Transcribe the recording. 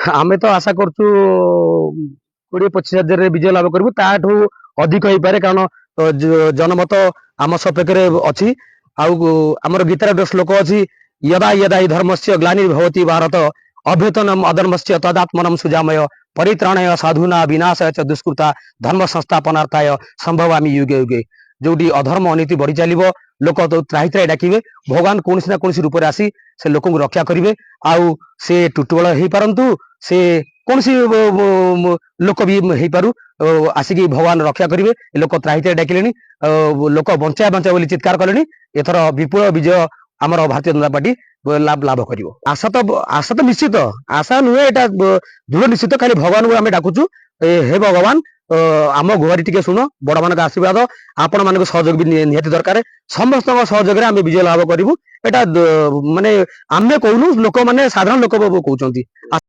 आमे तो आशा करछु 20-25 हजार विजय लाभ करू ताठू अधिक हो पारे कारण जनमत आम सपेक्षे अच्छी आमर गीतार श्लोक अच्छी यदा यदा हि धर्मस्य ग्लानिर्भवति भारत अभ्युत्थानम अधर्मस्य तदात्मनम सुजामय परित्राणाय साधुना विनाशाय च दुष्कृता धर्म संस्थापनार्थाय संभवामि युगे युगे जोटी अधर्म अनीति बढ़ी चलो लोक तो त्राही त्राही डाकिबे भगवान कौन ना कौन रूप आसी से लोक रक्षा करेंगे आउ से टुटुबल हो पारंतु से कौन लोक भी हो पारू आसिक भगवान रक्षा करेंगे लोक त्राही त्राही डाकिले लोक बंचा बंचा बोली चित्कार कले एथर विपुल विजय आमर भारतीय जनता पार्टी लाभ कर आशा तो निश्चित आशा नुहे एटा दृढ़ निश्चित खाली भगवान को आम डाकुचु हे भगवान आम गुहारी टिके शुण बड़ मान आशीर्वाद आपण मान सहयोग भी निहाती दरकार समस्त सहयोग आम विजय लाभ करूँ एटा माने आमे कहूनु लोक मैंने साधारण लोक कहते